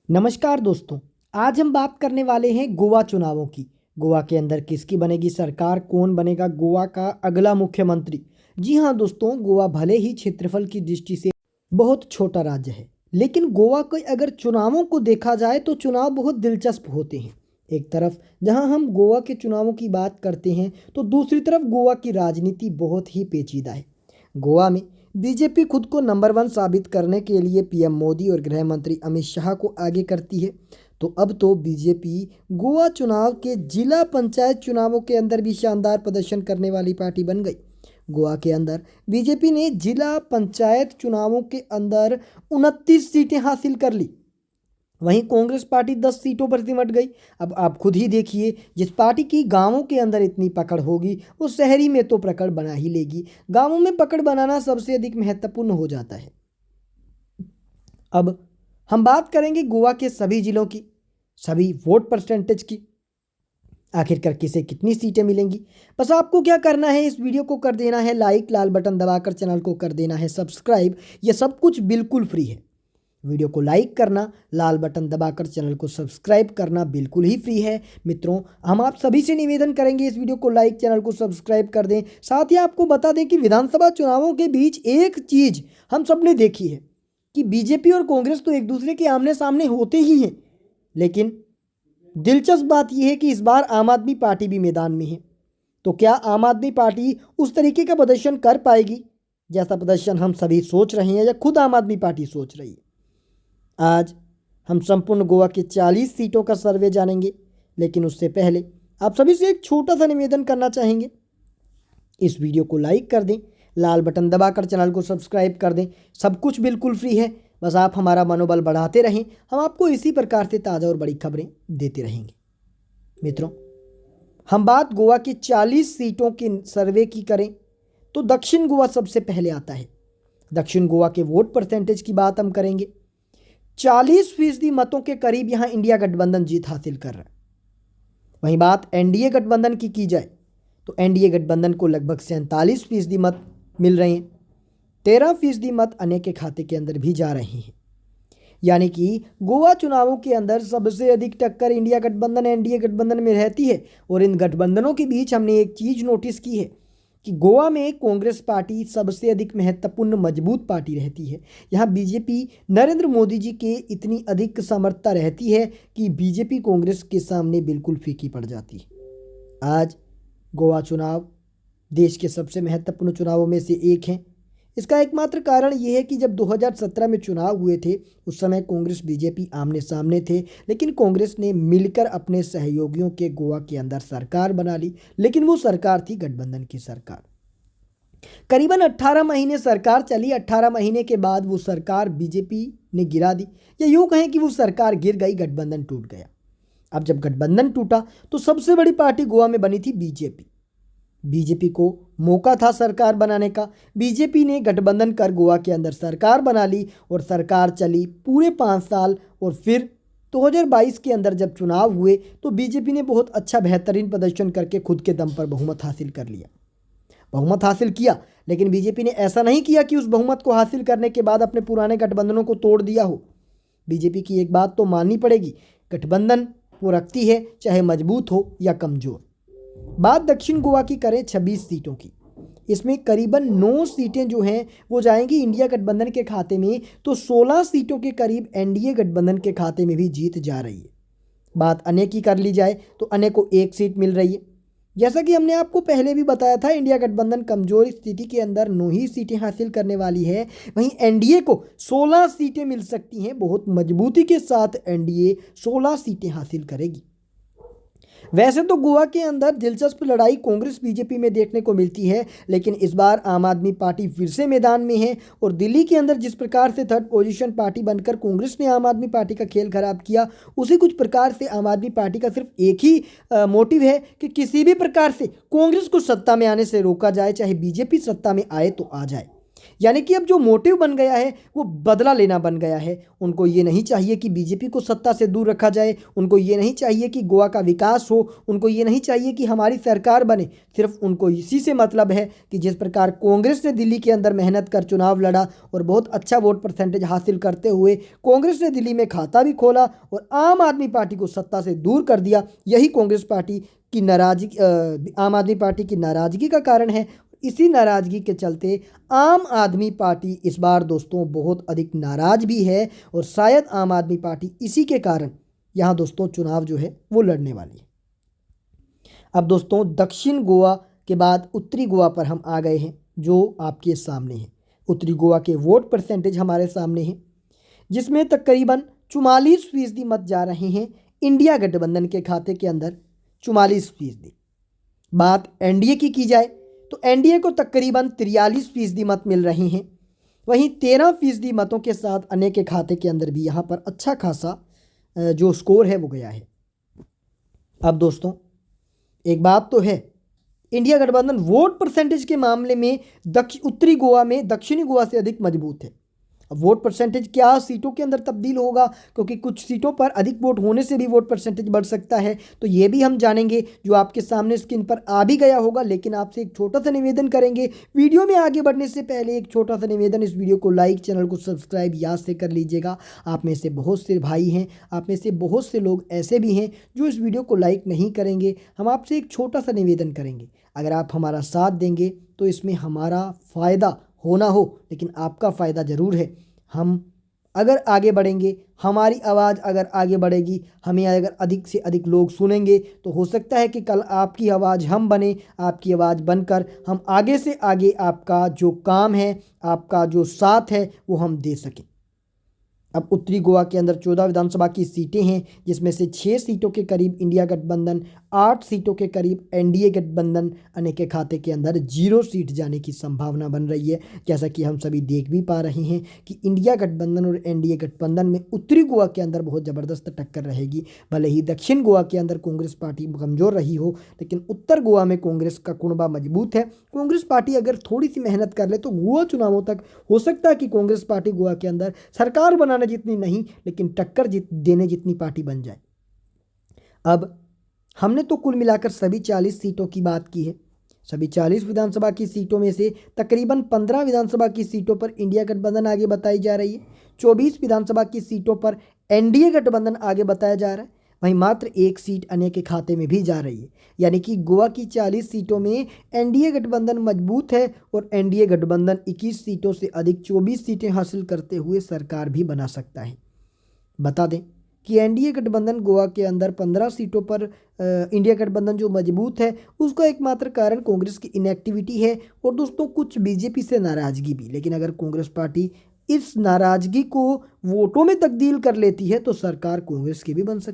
नमस्कार दोस्तों। आज हम बात करने वाले हैं गोवा चुनावों की। गोवा के अंदर किसकी बनेगी सरकार, कौन बनेगा गोवा का अगला मुख्यमंत्री। जी हाँ दोस्तों, गोवा भले ही क्षेत्रफल की दृष्टि से बहुत छोटा राज्य है, लेकिन गोवा के अगर चुनावों को देखा जाए तो चुनाव बहुत दिलचस्प होते हैं। एक तरफ जहां हम गोवा के चुनावों की बात करते हैं तो दूसरी तरफ गोवा की राजनीति बहुत ही पेचीदा है। गोवा में बीजेपी खुद को नंबर वन साबित करने के लिए पीएम मोदी और गृह मंत्री अमित शाह को आगे करती है। तो अब तो बीजेपी गोवा चुनाव के जिला पंचायत चुनावों के अंदर भी शानदार प्रदर्शन करने वाली पार्टी बन गई। गोवा के अंदर बीजेपी ने जिला पंचायत चुनावों के अंदर 29 सीटें हासिल कर ली। वहीं कांग्रेस पार्टी 10 सीटों पर सिमट गई। अब आप खुद ही देखिए, जिस पार्टी की गांवों के अंदर इतनी पकड़ होगी वो शहरी में तो पकड़ बना ही लेगी। गांवों में पकड़ बनाना सबसे अधिक महत्वपूर्ण हो जाता है। अब हम बात करेंगे गोवा के सभी जिलों की, सभी वोट परसेंटेज की। आखिरकार किसे कितनी सीटें मिलेंगी। बस आपको क्या करना है, इस वीडियो को कर देना है लाइक, लाल बटन दबाकर चैनल को कर देना है सब्सक्राइब। ये सब कुछ बिल्कुल फ्री है। वीडियो को लाइक करना, लाल बटन दबाकर चैनल को सब्सक्राइब करना बिल्कुल ही फ्री है। मित्रों, हम आप सभी से निवेदन करेंगे इस वीडियो को लाइक, चैनल को सब्सक्राइब कर दें। साथ ही आपको बता दें कि विधानसभा चुनावों के बीच एक चीज़ हम सब ने देखी है कि बीजेपी और कांग्रेस तो एक दूसरे के आमने सामने होते ही हैं, लेकिन दिलचस्प बात यह है कि इस बार आम आदमी पार्टी भी मैदान में है। तो क्या आम आदमी पार्टी उस तरीके का प्रदर्शन कर पाएगी जैसा प्रदर्शन हम सभी सोच रहे हैं, या खुद आम आदमी पार्टी सोच रही है। आज हम संपूर्ण गोवा के 40 सीटों का सर्वे जानेंगे, लेकिन उससे पहले आप सभी से एक छोटा सा निवेदन करना चाहेंगे। इस वीडियो को लाइक कर दें, लाल बटन दबाकर चैनल को सब्सक्राइब कर दें। सब कुछ बिल्कुल फ्री है, बस आप हमारा मनोबल बढ़ाते रहें। हम आपको इसी प्रकार से ताज़ा और बड़ी खबरें देते रहेंगे। मित्रों, हम बात गोवा की 40 सीटों के सर्वे की करें तो दक्षिण गोवा सबसे पहले आता है। दक्षिण गोवा के वोट परसेंटेज की बात हम करेंगे। 40% मतों के करीब यहां इंडिया गठबंधन जीत हासिल कर रहा है। वहीं बात एनडीए गठबंधन की जाए तो एनडीए गठबंधन को लगभग 47% मत मिल रहे हैं। 13% मत अन्य के खाते के अंदर भी जा रहे हैं। यानी कि गोवा चुनावों के अंदर सबसे अधिक टक्कर इंडिया गठबंधन एनडीए गठबंधन में रहती है। और इन गठबंधनों के बीच हमने एक चीज़ नोटिस की है कि गोवा में कांग्रेस पार्टी सबसे अधिक महत्वपूर्ण मजबूत पार्टी रहती है। यहाँ बीजेपी नरेंद्र मोदी जी के इतनी अधिक समर्थता रहती है कि बीजेपी कांग्रेस के सामने बिल्कुल फीकी पड़ जाती है। आज गोवा चुनाव देश के सबसे महत्वपूर्ण चुनावों में से एक है। इसका एकमात्र कारण ये है कि जब 2017 में चुनाव हुए थे उस समय कांग्रेस बीजेपी आमने सामने थे, लेकिन कांग्रेस ने मिलकर अपने सहयोगियों के गोवा के अंदर सरकार बना ली। लेकिन वो सरकार थी गठबंधन की सरकार। करीबन 18 महीने सरकार चली। 18 महीने के बाद वो सरकार बीजेपी ने गिरा दी, या यूँ कहें कि वो सरकार गिर गई, गठबंधन टूट गया। अब जब गठबंधन टूटा तो सबसे बड़ी पार्टी गोवा में बनी थी बीजेपी। बीजेपी को मौका था सरकार बनाने का। बीजेपी ने गठबंधन कर गोवा के अंदर सरकार बना ली और सरकार चली पूरे 5 साल। और फिर 2022 के अंदर जब चुनाव हुए तो बीजेपी ने बहुत अच्छा बेहतरीन प्रदर्शन करके खुद के दम पर बहुमत हासिल कर लिया, बहुमत हासिल किया। लेकिन बीजेपी ने ऐसा नहीं किया कि उस बहुमत को हासिल करने के बाद अपने पुराने गठबंधनों को तोड़ दिया हो। बीजेपी की एक बात तो माननी पड़ेगी, गठबंधन वो रखती है चाहे मजबूत हो या कमज़ोर। बात दक्षिण गोवा की करें 26 सीटों की, इसमें करीबन 9 सीटें जो हैं वो जाएंगी इंडिया गठबंधन के खाते में, तो 16 सीटों के करीब एनडीए गठबंधन के खाते में भी जीत जा रही है। बात अन्य की कर ली जाए तो अन्य को 1 सीट मिल रही है। जैसा कि हमने आपको पहले भी बताया था, इंडिया गठबंधन कमजोर स्थिति के अंदर 9 ही सीटें हासिल करने वाली है। वहीं एनडीए को 16 सीटें मिल सकती हैं। बहुत मजबूती के साथ एनडीए 16 सीटें हासिल करेगी। वैसे तो गोवा के अंदर दिलचस्प लड़ाई कांग्रेस बीजेपी में देखने को मिलती है, लेकिन इस बार आम आदमी पार्टी फिर से मैदान में है। और दिल्ली के अंदर जिस प्रकार से थर्ड पोजीशन पार्टी बनकर कांग्रेस ने आम आदमी पार्टी का खेल खराब किया, उसी कुछ प्रकार से आम आदमी पार्टी का सिर्फ एक ही मोटिव है कि किसी भी प्रकार से कांग्रेस को सत्ता में आने से रोका जाए, चाहे बीजेपी सत्ता में आए तो आ जाए। यानी कि अब जो मोटिव बन गया है वो बदला लेना बन गया है। उनको ये नहीं चाहिए कि बीजेपी को सत्ता से दूर रखा जाए, उनको ये नहीं चाहिए कि गोवा का विकास हो, उनको ये नहीं चाहिए कि हमारी सरकार बने। सिर्फ उनको इसी से मतलब है कि जिस प्रकार कांग्रेस ने दिल्ली के अंदर मेहनत कर चुनाव लड़ा और बहुत अच्छा वोट परसेंटेज हासिल करते हुए कांग्रेस ने दिल्ली में खाता भी खोला और आम आदमी पार्टी को सत्ता से दूर कर दिया, यही कांग्रेस पार्टी की नाराजगी, आम आदमी पार्टी की नाराजगी का कारण है। इसी नाराजगी के चलते आम आदमी पार्टी इस बार दोस्तों बहुत अधिक नाराज भी है और शायद आम आदमी पार्टी इसी के कारण यहाँ दोस्तों चुनाव जो है वो लड़ने वाली है। अब दोस्तों दक्षिण गोवा के बाद उत्तरी गोवा पर हम आ गए हैं, जो आपके सामने है। उत्तरी गोवा के वोट परसेंटेज हमारे सामने हैं, जिसमें तकरीबन 44% मत जा रहे हैं इंडिया गठबंधन के खाते के अंदर। 44%। बात एनडीए की जाए तो एनडीए को तकरीबन 43% मत मिल रहे हैं। वहीं 13% मतों के साथ अन्य के खाते के अंदर भी यहाँ पर अच्छा खासा जो स्कोर है वो गया है। अब दोस्तों एक बात तो है, इंडिया गठबंधन वोट परसेंटेज के मामले में उत्तरी गोवा में दक्षिणी गोवा से अधिक मजबूत है। अब वोट परसेंटेज क्या सीटों के अंदर तब्दील होगा, क्योंकि कुछ सीटों पर अधिक वोट होने से भी वोट परसेंटेज बढ़ सकता है, तो ये भी हम जानेंगे जो आपके सामने स्क्रीन पर आ भी गया होगा। लेकिन आपसे एक छोटा सा निवेदन करेंगे, वीडियो में आगे बढ़ने से पहले एक छोटा सा निवेदन, इस वीडियो को लाइक, चैनल को सब्सक्राइब याद से कर लीजिएगा। आप में से बहुत से भाई हैं, आप में से बहुत से लोग ऐसे भी हैं जो इस वीडियो को लाइक नहीं करेंगे। हम आपसे एक छोटा सा निवेदन करेंगे, अगर आप हमारा साथ देंगे तो इसमें हमारा फ़ायदा होना हो, लेकिन आपका फ़ायदा ज़रूर है। हम अगर आगे बढ़ेंगे, हमारी आवाज़ अगर आगे बढ़ेगी, हमें अगर अधिक से अधिक लोग सुनेंगे, तो हो सकता है कि कल आपकी आवाज़ हम बने, आपकी आवाज़ बनकर हम आगे से आगे आपका जो काम है, आपका जो साथ है वो हम दे सकें। अब उत्तरी गोवा के अंदर 14 विधानसभा की सीटें हैं, जिसमें से 6 सीटों के करीब इंडिया गठबंधन, 8 सीटों के करीब एनडीए गठबंधन, अन्य के खाते के अंदर 0 सीट जाने की संभावना बन रही है। जैसा कि हम सभी देख भी पा रहे हैं कि इंडिया गठबंधन और एनडीए गठबंधन में उत्तरी गोवा के अंदर बहुत ज़बरदस्त टक्कर रहेगी। भले ही दक्षिण गोवा के अंदर कांग्रेस पार्टी कमज़ोर रही हो, लेकिन उत्तर गोवा में कांग्रेस का कुनबा मजबूत है। कांग्रेस पार्टी अगर थोड़ी सी मेहनत कर ले तो गोवा चुनावों तक हो सकता है कि कांग्रेस पार्टी गोवा के अंदर सरकार बनाने जितनी नहीं, लेकिन टक्कर देने जितनी पार्टी बन जाए। अब हमने तो कुल मिलाकर सभी 40 सीटों की बात की है। सभी 40 विधानसभा की सीटों में से तकरीबन 15 विधानसभा की सीटों पर इंडिया गठबंधन आगे बताई जा रही है, 24 विधानसभा की सीटों पर एनडीए गठबंधन आगे बताया जा रहा है। वहीं मात्र 1 सीट अन्य के खाते में भी जा रही है, यानी कि गोवा की 40 सीटों में एनडीए गठबंधन मजबूत है और एनडीए गठबंधन 21 सीटों से अधिक 24 सीटें हासिल करते हुए सरकार भी बना सकता है। बता दें कि एनडीए गठबंधन गोवा के अंदर 15 सीटों पर इंडिया गठबंधन जो मजबूत है उसका एकमात्र कारण कांग्रेस की इनएक्टिविटी है और दोस्तों कुछ बीजेपी से नाराज़गी भी। लेकिन अगर कांग्रेस पार्टी इस नाराज़गी को वोटों में तब्दील कर लेती है तो सरकार कांग्रेस की भी बन सकती है।